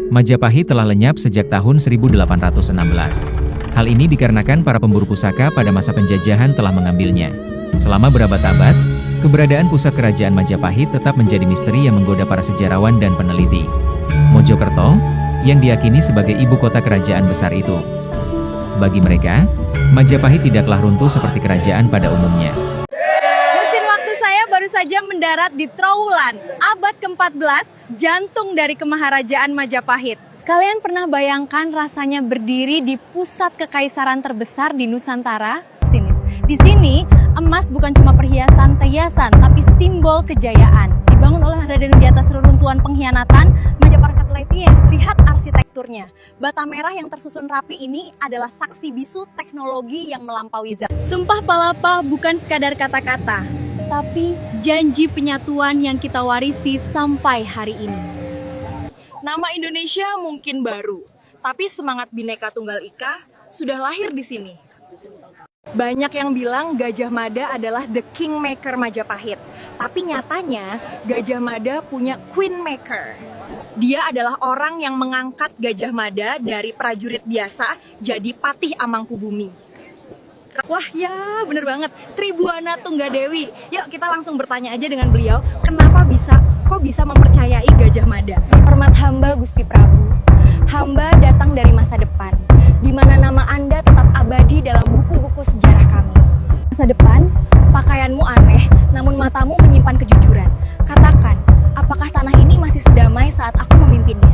Majapahit telah lenyap sejak tahun 1816. Hal ini dikarenakan para pemburu pusaka pada masa penjajahan telah mengambilnya. Selama berabad-abad, keberadaan pusat kerajaan Majapahit tetap menjadi misteri yang menggoda para sejarawan dan peneliti. Mojokerto, yang diyakini sebagai ibu kota kerajaan besar itu. Bagi mereka, Majapahit tidaklah runtuh seperti kerajaan pada umumnya. Mesin waktu saya baru saja mendarat di Trowulan, abad ke-14, jantung dari kemaharajaan Majapahit. Kalian pernah bayangkan rasanya berdiri di pusat kekaisaran terbesar di Nusantara? Di sini, emas bukan cuma perhiasan-hiasan, tapi simbol kejayaan. Dibangun oleh Raden di atas reruntuhan pengkhianatan, Majapahit lainnya. Lihat arsitekturnya. Bata merah yang tersusun rapi ini adalah saksi bisu teknologi yang melampaui zaman. Sumpah Palapa bukan sekadar kata-kata, tapi janji penyatuan yang kita warisi sampai hari ini. Nama Indonesia mungkin baru, tapi semangat Bhinneka Tunggal Ika sudah lahir di sini. Banyak yang bilang Gajah Mada adalah the kingmaker Majapahit. Tapi nyatanya Gajah Mada punya queenmaker. Dia adalah orang yang mengangkat Gajah Mada dari prajurit biasa jadi Patih Amangkubumi. Wah ya, bener banget. Tribuana Tunggadewi. Yuk kita langsung bertanya aja dengan beliau, kok bisa mempercayai Gajah Mada? Hormat hamba Gusti Prabu. Hamba datang dari masa depan, di mana nama Anda tetap abadi dalam buku-buku sejarah kami. Masa depan, pakaianmu aneh, namun matamu menyimpan kejujuran. Katakan, apakah tanah ini masih sedamai saat aku memimpinnya?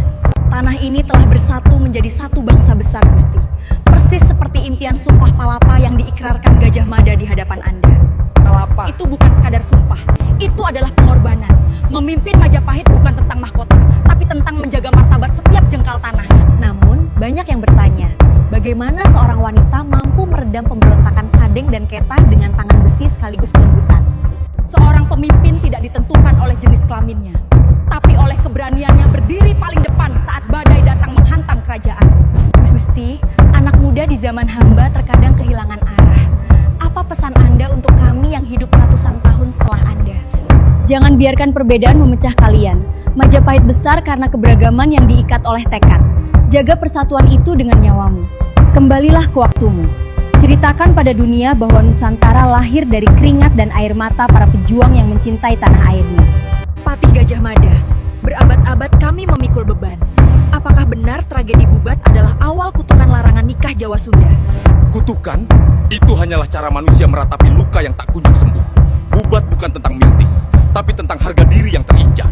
Tanah ini telah bersatu menjadi satu bangsa besar, Gusti. Persis seperti impian Sumpah Palapa yang diikrarkan Gajah Mada di hadapan Anda. Palapa. Itu bukan sekadar sumpah, itu adalah pengorbanan. Memimpin Majapahit bukan tentang mahkota, tapi tentang menjaga martabat setiap jengkal tanah. Namun, banyak yang bertanya, bagaimana seorang wanita mampu meredam pemberontakan Sadeng dan Keta dengan tangan besi sekaligus kelembutan? Seorang pemimpin tidak ditentukan oleh jenis kelaminnya, tapi oleh keberaniannya berdiri paling depan saat badai datang menghantam kerajaan. Gusti, anak muda di zaman hamba terkadang kehilangan arah. Apa pesan Anda untuk kami yang hidup ratusan tahun setelah Anda? Jangan biarkan perbedaan memecah kalian. Majapahit besar karena keberagaman yang diikat oleh tekad. Jaga persatuan itu dengan nyawamu. Kembalilah ke waktumu. Ceritakan pada dunia bahwa Nusantara lahir dari keringat dan air mata para pejuang yang mencintai tanah airnya. Patih Gajah Mada, berabad-abad kami memikul beban. Apakah benar tragedi Bubat adalah awal kutukan larangan nikah Jawa Sunda? Kutukan? Itu hanyalah cara manusia meratapi luka yang tak kunjung sembuh. Bubat bukan tentang mistis, tapi tentang harga diri yang terinjak.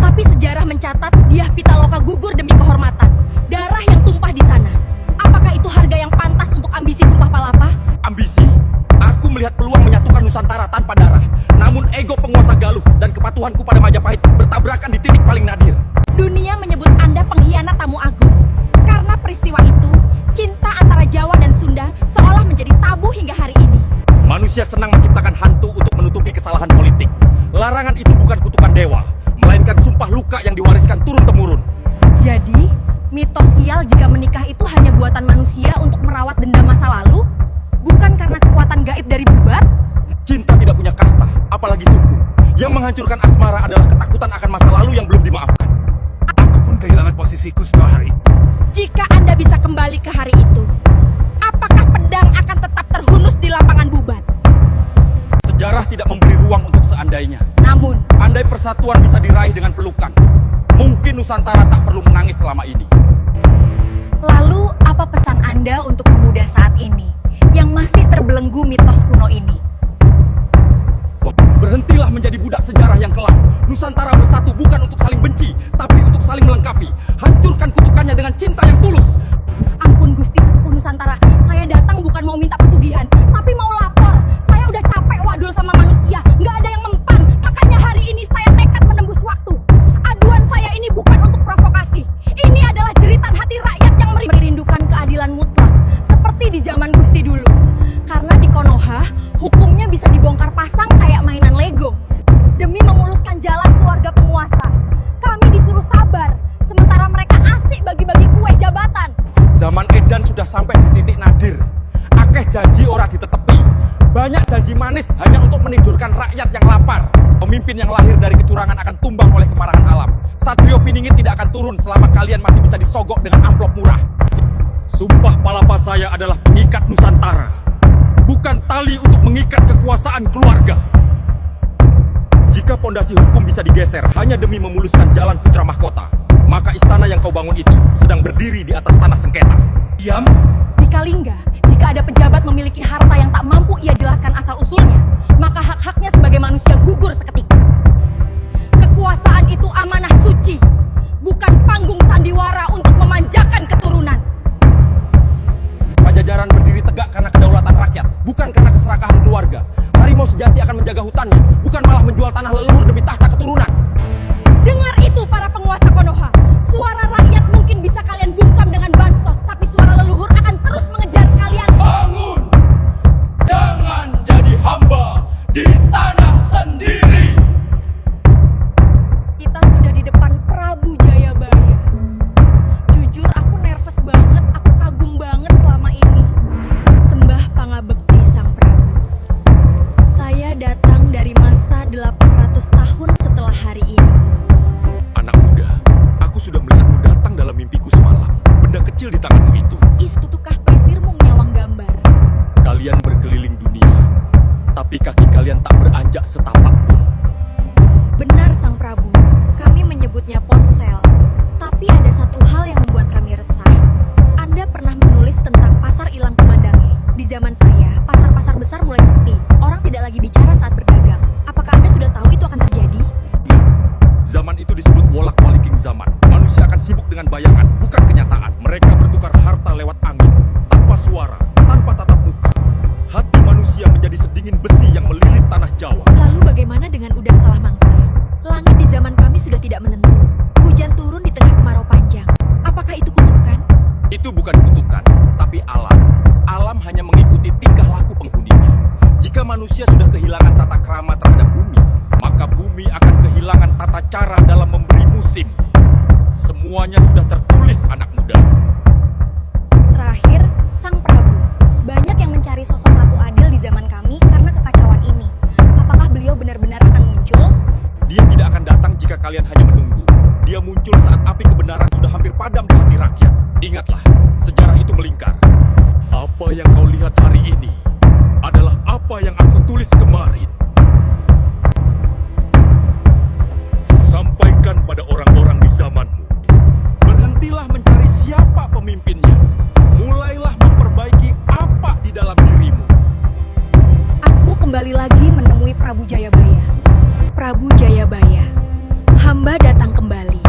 Tapi sejarah mencatat Dyah Pitaloka gugur demi kehormatan. Darah yang tumpah di sana. Apakah itu harga yang pantas untuk ambisi Sumpah Palapa? Ambisi? Aku melihat peluang menyatukan Nusantara tanpa darah. Namun ego penguasa Galuh dan kepatuhanku pada Majapahit bertabrakan di titik paling nadir. Dunia menyebut Anda pengkhianat tamu agung. Karena peristiwa itu, cinta antara Jawa dan Sunda seolah menjadi tabu hingga hari ini. Manusia senang menciptakan hantu untuk menutupi kesalahan politik. Larangan itu bukan kutukan dewa, melainkan sumpah luka yang diwariskan turun-temurun. Jadi, mitos sial jika menikah itu hanya buatan manusia untuk merawat dendam masa lalu? Bukan karena kekuatan gaib dari Bubat? Cinta tidak punya kasta, apalagi suku. Yang menghancurkan asmara adalah ketakutan akan masa lalu yang belum dimaafkan. Aku pun kehilangan posisiku setelah hari itu. Jika Anda bisa kembali ke hari itu, apakah pedang akan tetap terhunus di lapangan Bubat? Sejarah tidak memberi ruang untuk seandainya. Namun, Andai persatuan bisa diraih dengan pelukan, mungkin Nusantara tak perlu menangis selama ini. lalu apa pesan Anda untuk pemuda saat ini yang masih terbelenggu mitos kuno ini? Berhentilah menjadi budak sejarah yang kelam. Nusantara bersatu bukan untuk saling benci, tapi untuk saling melengkapi. Hancurkan kutukannya dengan cinta yang tulus. Ampun Gusti Sesepuh Nusantara, saya datang bukan mau minta pesugihan, tapi mau lapor. Saya udah capek wadul sama manusia, nggak ada yang mempan. Makanya hari ini saya nekat menembus waktu. Aduan saya ini bukan untuk provokasi. Ini adalah jeritan hati rakyat yang merindukan keadilan mutlak, seperti di zaman Gusti dulu. Karena di Konoha, hukumnya bisa dibongkar pasang kayak mainan Lego. Demi memuluskan jalan keluarga penguasa, kami disuruh sabar, sementara mereka asik bagi-bagi kue jabatan. Zaman edan sudah sampai di titik nadir. Akeh janji ora ditetepi. Banyak janji manis hanya untuk menidurkan rakyat yang lapar. Pemimpin yang lahir dari kecurangan akan tumbang oleh kemarahan alam. Satrio Piningit tidak akan turun selama kalian masih bisa disogok dengan amplop murah. Sumpah palapa saya adalah pengikat Nusantara, bukan tali untuk mengikat kekuasaan keluarga. Jika pondasi hukum bisa digeser hanya demi memuluskan jalan putra mahkota, maka istana yang kau bangun itu sedang berdiri di atas tanah sengketa. Diam. Di Kalingga, jika ada pejabat memiliki harta yang tak mampu ia jelaskan asal-usulnya, maka hak-haknya sebagai manusia gugur seketika. Kekuasaan itu amanah suci, bukan panggung sandiwara untuk memanjakan keturunan. Pajajaran berdiri tegak karena kedaulatan rakyat, bukan karena keserakahan keluarga. Harimau sejati akan menjaga hutannya, bukan malah menjual tanah leluhur demi tahta keturunan. Dengar itu para penguasa Konoha. Suara rakyat mungkin bisa kalian bungkam dengan bansos, tapi suara leluhur akan terus mengejar kalian. Bangun! Jangan jadi hamba di tanah sendiri! Kita sudah di depan Prabu Jayabaya. Jujur aku nervous banget, aku kagum banget selama ini. Sembah pangabekti Sang Prabu. Saya datang dari masa 800 tahun setelah hari ini. Anak muda, aku sudah melihatmu datang dalam mimpiku semalam. Benda kecil di tanganmu itu. Istutukah pesirmu nyawang gambar? Kalian berkeliling dunia, tapi kaki kalian tak beranjak setapak pun. Benar Sang Prabu, kami menyebutnya ponsel. Tapi ada satu hal yang membuat kami resah. Anda pernah menulis tentang pasar ilang kumandange. Di zaman saya, pasar-pasar besar mulai sepi. Orang tidak lagi bicara saat berdagang. Apakah Anda sudah tahu itu akan terjadi? Zaman itu disebut wolak-waliking zaman. Manusia akan sibuk dengan bayangan, bukan kenyataan. Mereka bertukar harta lewat angin, tanpa suara, tanpa tatap muka. Hati manusia menjadi sedingin besi yang melilit tanah Jawa. Lalu bagaimana dengan udan salah mangsa? Langit di zaman kami sudah tidak menentu. Hujan turun di tengah kemarau panjang. Apakah itu kutukan? Itu bukan kutukan, tapi alam. Alam hanya mengikuti tingkah laku penghuninya. Jika manusia sudah kehilangan tata krama terhadap bumi, maka bumi akan kehilangan tata cara dalam memberi musim. Semuanya sudah tertulis, anak muda. Terakhir, Sang Prabu. Banyak yang mencari sosok Ratu Adil di zaman kami karena kekacauan ini. Apakah beliau benar-benar akan muncul? Dia tidak akan datang jika kalian hanya menunggu. Dia muncul saat api kebenaran sudah hampir padam di hati rakyat. Ingatlah, sejarah itu melingkar. Apa yang kau lihat hari ini adalah apa yang aku tulis kemarin. Sampaikan pada orang-orang di zamanmu. Berhentilah mencari siapa pemimpinnya. Mulailah memperbaiki apa di dalam dirimu. Aku kembali lagi menemui Prabu Jayabaya. Prabu Jayabaya, hamba datang kembali.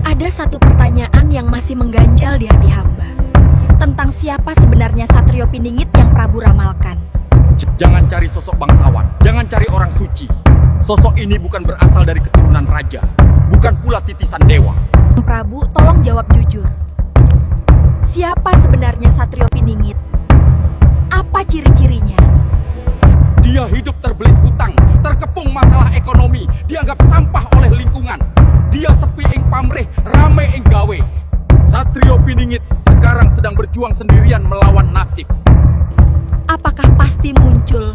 Ada satu pertanyaan yang masih mengganjal di hati hamba. Tentang siapa sebenarnya Satrio Piningit yang Prabu ramalkan. Jangan cari sosok bangsawan, jangan cari orang suci. Sosok ini bukan berasal dari keturunan raja, bukan pula titisan dewa. Prabu, tolong jawab jujur. Siapa sebenarnya Satrio Piningit? Apa ciri-cirinya? Dia hidup terbelit hutang, terkepung masalah ekonomi, dianggap sampah oleh lingkungan. Dia sepi ing pamrih, rame ing gawe. Satrio Piningit sekarang sedang berjuang sendirian melawan nasib. Apakah pasti muncul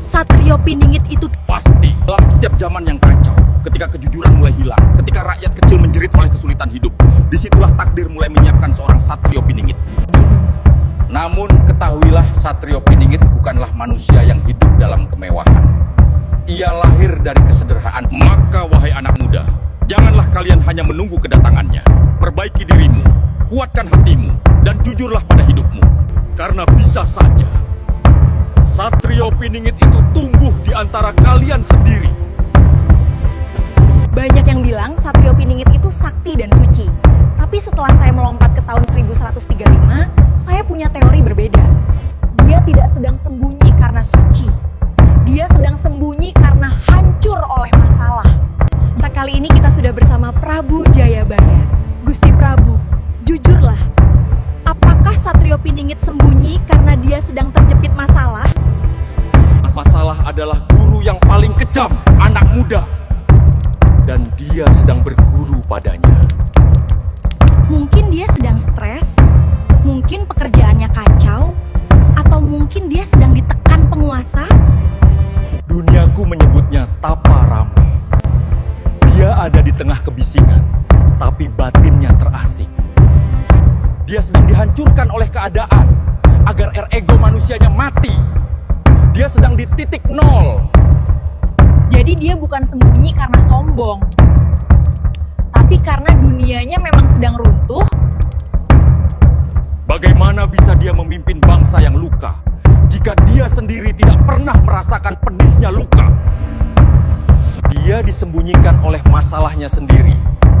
Satrio Piningit itu? Pasti. Dalam setiap zaman yang kacau, ketika kejujuran mulai hilang, ketika rakyat kecil menjerit oleh kesulitan hidup, disitulah takdir mulai menyiapkan seorang Satrio Piningit. Namun ketahuilah, Satrio Piningit bukanlah manusia yang hidup dalam kemewahan. Ia lahir dari kesederhanaan. Maka wahai anak muda, janganlah kalian hanya menunggu kedatangannya. Perbaiki dirimu, kuatkan hatimu, dan jujurlah pada hidupmu. Karena bisa saja Satrio Piningit itu tumbuh di antara kalian sendiri. Banyak yang bilang Satrio Piningit itu sakti dan suci. Tapi setelah saya melompat ke tahun 1135, saya punya teori berbeda. Dia tidak sedang sembunyi karena suci. Dia sedang sembunyi karena hancur oleh masalah. Nah, kali ini kita sudah bersama Prabu Jayabaya. Gusti Prabu, jujurlah. Apakah Satrio Piningit sembunyi karena dia sedang terjepit masalah? Masalah adalah guru yang paling kejam, anak muda. Dan dia sedang berguru padanya. Mungkin dia sedang stres, mungkin pekerjaannya kacau, atau mungkin dia sedang ditekan penguasa. Dunia Aku menyebutnya Tapa Rame. Dia ada di tengah kebisingan, tapi batinnya terasing. Dia sedang dihancurkan oleh keadaan agar ego manusianya mati. Dia sedang di titik nol. Jadi dia bukan sembunyi karena sombong, tapi karena dunianya memang sedang runtuh. Bagaimana bisa dia memimpin bangsa yang luka jika dia sendiri tidak pernah merasakan pedihnya luka? Dia disembunyikan oleh masalahnya sendiri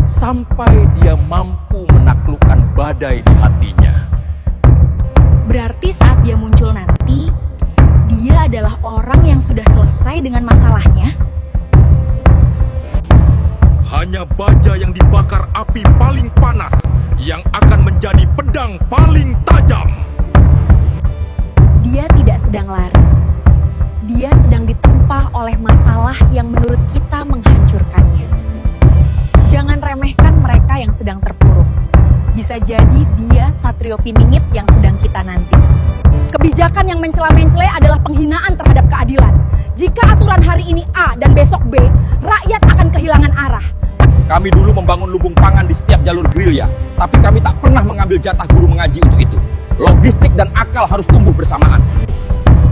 sampai dia mampu menaklukkan badai di hatinya. Berarti saat dia muncul nanti, dia adalah orang yang sudah selesai dengan masalahnya. Hanya baja yang dibakar api paling panas yang akan menjadi pedang paling tajam. Dia tidak sedang lari. Dia sedang ditempa oleh masalah yang menurut kita menghancurkannya. Jangan remehkan mereka yang sedang terpuruk. Bisa jadi dia Satrio Piningit yang sedang kita nanti. Kebijakan yang mencela-mencela adalah penghinaan terhadap keadilan. Jika aturan hari ini A dan besok B, rakyat akan kehilangan arah. Kami dulu membangun lumbung pangan di setiap jalur gerilya, tapi kami tak pernah mengambil jatah guru mengaji untuk itu. Logistik dan akal harus tumbuh bersamaan.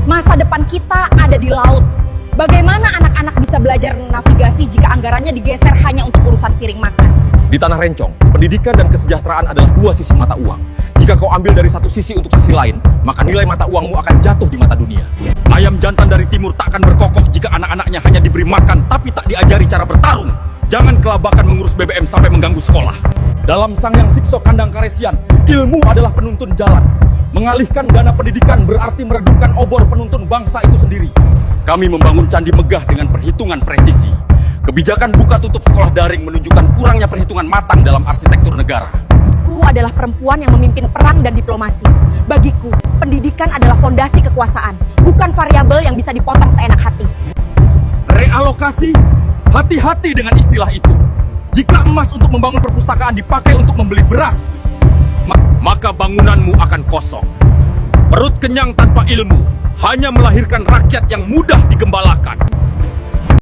Masa depan kita ada di laut. Bagaimana anak-anak bisa belajar navigasi jika anggarannya digeser hanya untuk urusan piring makan? Di tanah Rencong, pendidikan dan kesejahteraan adalah dua sisi mata uang. Jika kau ambil dari satu sisi untuk sisi lain, maka nilai mata uangmu akan jatuh di mata dunia. Ayam jantan dari timur tak akan berkokok jika anak-anaknya hanya diberi makan tapi tak diajari cara bertarung. Jangan kelabakan mengurus BBM sampai mengganggu sekolah. Dalam Sangyang Sikso Kandang Karesian, ilmu adalah penuntun jalan. Mengalihkan dana pendidikan berarti meredupkan obor penuntun bangsa itu sendiri. Kami membangun candi megah dengan perhitungan presisi. Kebijakan buka tutup sekolah daring menunjukkan kurangnya perhitungan matang dalam arsitektur negara. Aku adalah perempuan yang memimpin perang dan diplomasi. Bagiku, pendidikan adalah fondasi kekuasaan, bukan variabel yang bisa dipotong seenak hati. Realokasi? Hati-hati dengan istilah itu. Jika emas untuk membangun perpustakaan dipakai untuk membeli beras, maka bangunanmu akan kosong. Perut kenyang tanpa ilmu hanya melahirkan rakyat yang mudah digembalakan.